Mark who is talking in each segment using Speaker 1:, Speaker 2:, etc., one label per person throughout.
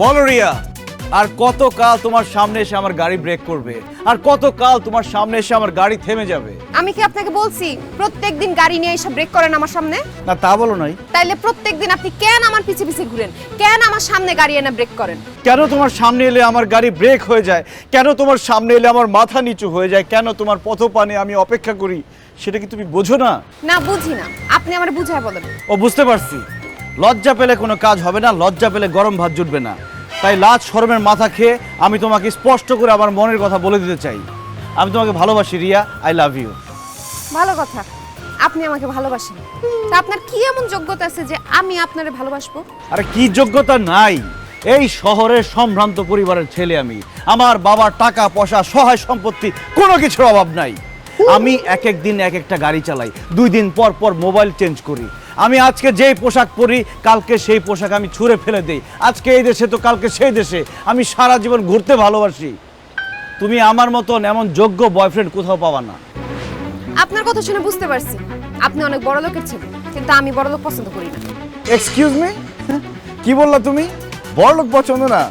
Speaker 1: বলো রিয়া, আর কতকাল তোমার সামনে এসে আমার গাড়ি ব্রেক করবে? আর কতকাল তোমার সামনে এসে আমার গাড়ি থেমে যাবে?
Speaker 2: আমি কি আপনাকে বলছি প্রত্যেকদিন গাড়ি নিয়ে এসে ব্রেক করেন আমার সামনে?
Speaker 1: না তা বলো নাই।
Speaker 2: তাইলে প্রত্যেকদিন আপনি কেন আমার পিছে পিছে ঘুরেন? কেন আমার সামনে গাড়ি এনে ব্রেক করেন?
Speaker 1: কেন তোমার সামনে এলে আমার গাড়ি ব্রেক হয়ে যায়? কেন তোমার সামনে এলে আমার মাথা নিচু হয়ে যায়? কেন তোমার পথপানে আমি অপেক্ষা করি? সেটা কি তুমি বোঝো না?
Speaker 2: না বুঝি না, আপনি আমার বুঝায় বলেন।
Speaker 1: ও বুঝতে পারছি, লজ্জা পেলে কোনো কাজ হবে না, লজ্জা পেলে গরম ভাত জুটবে না। তাই লাজ শরমের মাথা খেয়ে আমি তোমাকে স্পষ্ট করে আমার মনের কথা বলে দিতে চাই। আমি তোমাকে ভালোবাসি রিয়া, আই লাভ ইউ।
Speaker 2: ভালো কথা, আপনি আমাকে ভালোবাসেন। তা আপনার কি এমন যোগ্যতা আছে যে আমি আপনারে ভালোবাসবো?
Speaker 1: আরে কি যোগ্যতা নাই? এই শহরের সম্ভ্রান্ত পরিবারের ছেলে আমি। আমার বাবার টাকা পয়সা সহায় সম্পত্তি কোনো কিছুর অভাব নাই। আমি এক এক দিন এক একটা গাড়ি চালাই, 2 দিন পর পর মোবাইল চেঞ্জ করি। আমি আজকে যেই পোশাক পরি কালকে সেই পোশাক আমি ছুঁড়ে ফেলে দিই। আজকে এই দেশে তো কালকে সেই দেশে। আমি সারা জীবন ঘুরতে ভালোবাসি। তুমি আমার মতন এমন যোগ্য বয়ফ্রেন্ড কোথাও পাবা না।
Speaker 2: আপনার কথা শুনে বুঝতে পারছি আপনি অনেক বড় লোকের ছেলে, কিন্তু আমি বড় লোক পছন্দ করি না।
Speaker 1: এক্সকিউজ মি, কি বললা তুমি? বড়লোক পছন্দ না?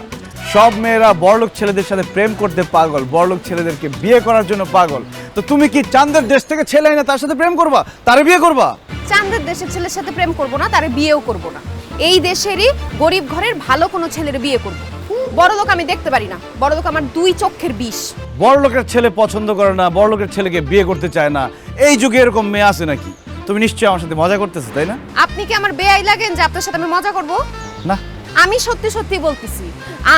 Speaker 1: সব মেয়েরা বড়লোক ছেলেদের সাথে প্রেম করতে পাগল, বড়লোক ছেলেদেরকে বিয়ে করার জন্য পাগল। তো তুমি কি চাঁদের দেশ থেকে ছেলে না তার সাথে প্রেম করবা, তারে বিয়ে করবা?
Speaker 2: চাঁদের দেশের ছেলের সাথে প্রেম করব না, তারে বিয়েও করব না। এই দেশেরই গরিব ঘরের ভালো কোনো ছেলের বিয়ে করব। বড় লোক আমি দেখতে পারি না, বড় লোক আমার 2 চোখের বিষ।
Speaker 1: বড়লোকের ছেলে পছন্দ করে না, বড়লোকের ছেলেকে বিয়ে করতে চায় না, এই যুগে এরকম মেয়ে আছে নাকি? তুমি নিশ্চয়ই আমার সাথে মজা করতেছো, তাই না?
Speaker 2: আপনি কি আমার বেয়াই লাগেন যে আপনার সাথে আমি মজা করব?
Speaker 1: না,
Speaker 2: আমি সত্যি সত্যি বলতেছি,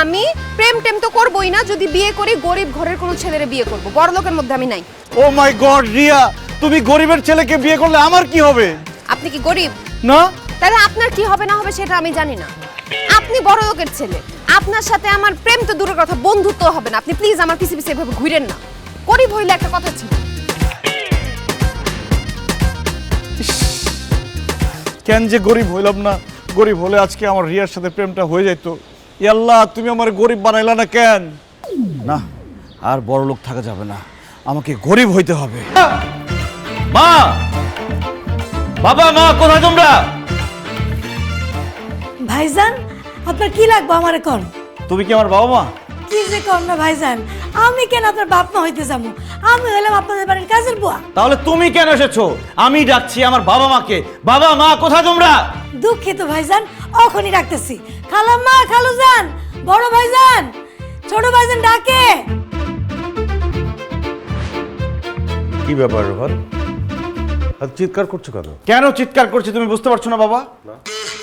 Speaker 2: আমি প্রেম টেম তো করবই না। যদি বিয়ে করি গরিব ঘরের কোনো ছেলেরে বিয়ে করব, বড় লোকের মধ্যে আমি নাই।
Speaker 1: ও মাই গড রিয়া, তুমি গরিবের ছেলেকে বিয়ে করলে আমার কি হবে?
Speaker 2: আপনি কি গরিব?
Speaker 1: না।
Speaker 2: তাহলে আপনার কি হবে না হবে সেটা আমি জানি না। আপনি বড় লোকের ছেলে, আপনার সাথে আমার প্রেম তো দূরের কথা, বন্ধুত্ব হবে না। আপনি প্লিজ আমার পিছে পিছে এভাবে ঘুরেন না। গরিব হইলে একটা কথা ছিল।
Speaker 1: কেন যে গরিব হইলাম না? গরিব হলে আজকে আমার রিয়ার সাথে প্রেমটা হয়ে যেত। আল্লাহ, তুমি আমার গরিব বানাইলা না কেন? না, আর বড় লোক থাকা যাবে না, আমাকে গরিব হইতে হবে। মা, বাবা, মা কোথায় তোমরা?
Speaker 3: ভাইজান, আপনার কি লাগবে আমারে কোন?
Speaker 1: তুমি কি আমার বাবা মা?
Speaker 3: কি যে কোন না ভাইজান, আমি কেন আপনার বাপ মা হইতে যাবো? আমি হলাম আপনাদের বাড়ির কাজের বুয়া।
Speaker 1: তাহলে তুমি কেন এসেছো? আমি ডাকছি আমার বাবা মাকে। বাবা মা কোথায় তোমরা?
Speaker 3: দুঃখিত ভাইজান, এখনই ডাকতেছি। খালাম্মা, খালুজান, বড় ভাইজান, ছোট ভাইজান ডাকে।
Speaker 4: কি ব্যাপার রোহন, আর চিৎকার করছো কেন?
Speaker 1: কেন চিৎকার করছি তুমি বুঝতে পারছো না বাবা?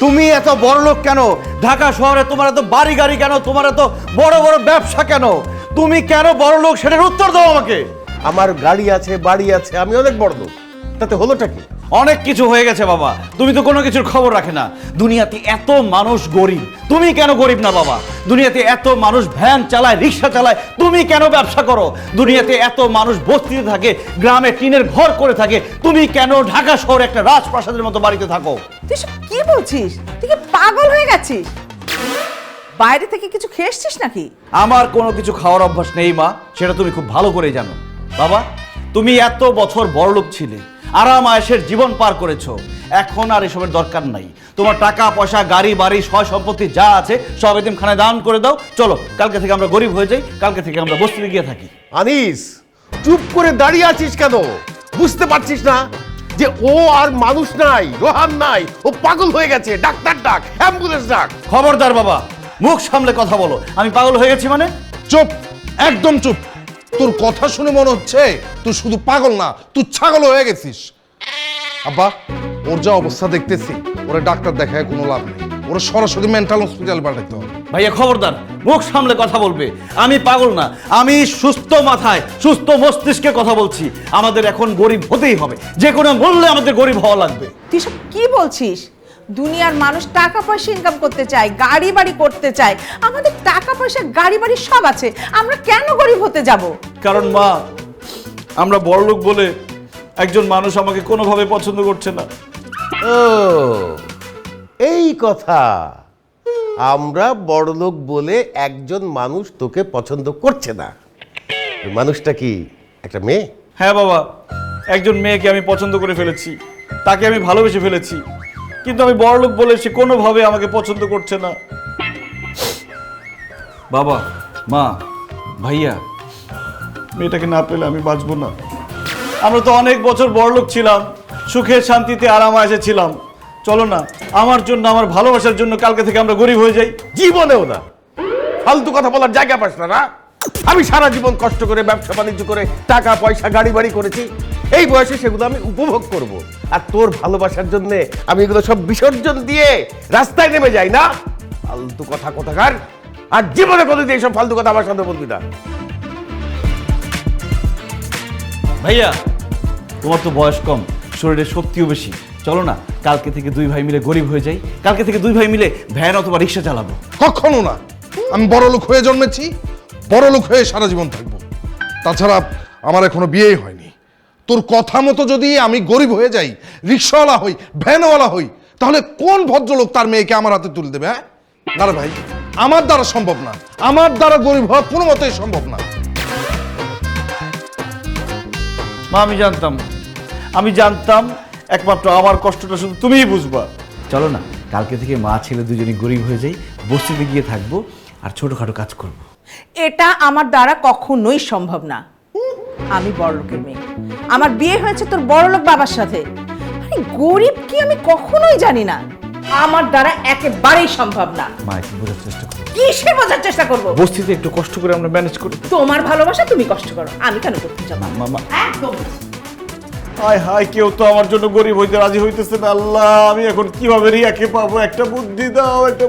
Speaker 1: তুমি এত বড় লোক কেন? ঢাকা শহরে তোমার এত বাড়ি গাড়ি কেন? তোমার এত বড় বড় ব্যবসা কেন? তুমি কেন বড় লোক সেটার উত্তর দাও আমাকে।
Speaker 4: আমার গাড়ি আছে, বাড়ি আছে, আমি অনেক বড় লোক, তাতে হলোটা কি?
Speaker 1: অনেক কিছু হয়ে গেছে বাবা, তুমি তো কোনো কিছুর খবর রাখে না। দুনিয়াতে এত মানুষ গরিব, তুমি কেন গরিব না বাবা? দুনিয়াতে এত মানুষ ভ্যান চালায়, রিক্সা চালায়, তুমি কেন ব্যবসা করো? দুনিয়াতে এত মানুষ বস্তিতে থাকে, গ্রামে টিনের ঘর করে থাকে, তুমি কেন ঢাকা শহরে একটা রাজপ্রাসাদের মতো বাড়িতে থাকো?
Speaker 5: তুই সব কি বলছিস? তুই কি পাগল হয়ে গেছিস? বাইরে থেকে কিছু খেয়ে এসছিস নাকি?
Speaker 1: আমার কোনো কিছু খাওয়ার অভ্যাস নেই মা, সেটা তুমি খুব ভালো করেই জানো। বাবা, তুমি এত বছর বড়লোক ছিলে, আরাম আয়েশের জীবন পার করেছো, এখন আর এসবের দরকার নাই। তোমার টাকা পয়সা, গাড়ি বাড়ি, সয় সম্পত্তি যা আছে সব এতিমখানায় দান করে দাও। চলো, কালকে থেকে আমরা গরিব হয়ে যাই, কালকে থেকে আমরা বস্তিতে গিয়ে থাকি।
Speaker 4: আনিস, চুপ করে দাঁড়িয়ে আছিস কেন? বুঝতে পারছিস না যে ও আর মানুষ নাই, রোহান নাই, ও পাগল হয়ে গেছে? ডাক্তার ডাক, অ্যাম্বুলেন্স ডাক।
Speaker 1: খবরদার বাবা, মুখ সামলে কথা বলো। আমি পাগল হয়ে গেছি মানে?
Speaker 6: চুপ, একদম চুপ। তোর কথা শুনে মনে হচ্ছে তুই শুধু পাগল না, তুই ছাগল হয়ে গেছিস। আব্বা, ওর যা অবস্থা দেখতেছি, ওরা ডাক্তার দেখায় কোনো লাভ নেই, ওরা সরাসরি মেন্টাল হসপিটাল পাঠাতে হবে।
Speaker 1: ভাইয়া খবরদার, মুখ সামলে কথা বলবে। আমি পাগল না, আমি সুস্থ মাথায় সুস্থ মস্তিষ্কে কথা বলছি। আমাদের এখন গরিব হতেই হবে, যে কোনো মূল্যে আমাদের গরিব হওয়া লাগবে।
Speaker 5: তুই সব কি বলছিস? দুনিয়ার মানুষ টাকা পয়সা ইনকাম করতে চায়, গাড়ি বাড়ি করতে চায়। আমাদের টাকা পয়সা, গাড়ি বাড়ি সব আছে, আমরা কেন গরিব হতে যাব?
Speaker 1: কারণ মা, আমরা বড়লোক বলে একজন মানুষ আমাকে কোনোভাবে পছন্দ করছে না।
Speaker 4: ও, এই কথা। আমরা বড়লোক বলে একজন মানুষ তোকে পছন্দ করছে না। ওই মানুষটা কি একটা মেয়ে?
Speaker 1: হ্যাঁ বাবা, একজন মেয়েকে আমি পছন্দ করে ফেলেছি, তাকে আমি ভালোবেসে ফেলেছি, কিন্তু আমি বড়লোক বলে সে কোনোভাবে আমাকে পছন্দ করছে না। বাবা, মা, ভাইয়া, মেয়েটাকে না পেলে আমি বাঁচবো না। আমরা তো অনেক বছর বড়লোক ছিলাম, সুখে শান্তিতে আরামায়েশে ছিলাম। চলো না, আমার জন্য, আমার ভালোবাসার জন্য কালকে থেকে আমরা গরিব হয়ে যাই।
Speaker 4: জীবনেও না। ফালতু কথা বলার জায়গা পাস না। আমি সারা জীবন কষ্ট করে ব্যবসা বাণিজ্য করে টাকা পয়সা গাড়ি বাড়ি করেছি, এই বয়সে সেগুলো আমি উপভোগ করব। আর তোর ভালোবাসার জন্য আমি এগুলো সব বিসর্জন দিয়ে রাস্তায় নেমে যাই না। ফালতু কথা কোথাকার। আর জীবনে কোনোদিন এইসব ফালতু কথা আমার সাথে বলবি না।
Speaker 1: ভাইয়া, তোমার তো বয়স কম, শরীরের শক্তিও বেশি। চলো না, কালকে থেকে দুই ভাই মিলে গরিব হয়ে যাই। কালকে থেকে দুই ভাই মিলে ভ্যান অথবা রিক্সা চালাবো।
Speaker 6: কখনো না। আমি বড় লোক হয়ে জন্মেছি, বড় লোক হয়ে সারা জীবন থাকবো। তাছাড়া আমার এখনো বিয়েই হয়নি। তোর কথা মতো যদি আমি গরিব হয়ে যাই, রিক্সাওয়ালা হই, ভ্যানওয়ালা হই, তাহলে কোন ভদ্রলোক তার মেয়েকে আমার হাতে তুলে দেবে? হ্যাঁ না রে ভাই, আমার দ্বারা সম্ভব না। আমার দ্বারা গরিব হওয়া কোনো মতেই সম্ভব না।
Speaker 1: মা, আমি জানতাম একমাত্র আমার কষ্টটা শুধু তুমিই বুঝবা। চলো না, কালকে থেকে মা ছেলে দুজনই গরিব হয়ে যাই, বস্তিতে গিয়ে থাকবো আর ছোটখাটো কাজ করবো।
Speaker 5: এটা আমার দ্বারা কখনোই সম্ভব না। আমি বড়লোকের মেয়ে, আমার বিয়ে হয়েছে তোর বড়লোক বাবার সাথে। আরে গরিব কি আমি কখনোই জানি না। আমার দ্বারা একেবারেই সম্ভব না।
Speaker 1: মা, একটু বোঝার চেষ্টা করো।
Speaker 5: কিসে বোঝার চেষ্টা করবো?
Speaker 1: বস্তিতে একটু কষ্ট করে আমরা ম্যানেজ করি।
Speaker 5: তোমার ভালোবাসা তুমি কষ্ট করো, আমি কেন করতে যাবো?
Speaker 1: মামা,
Speaker 5: একদম না।
Speaker 1: হায় হায়, কেউ তো আমার জন্য গরিব হইতে রাজি হইতেছে না। আল্লাহ, আমি এখন কিভাবে রিয়াকে পাবো? একটা বুদ্ধি দাও, একটা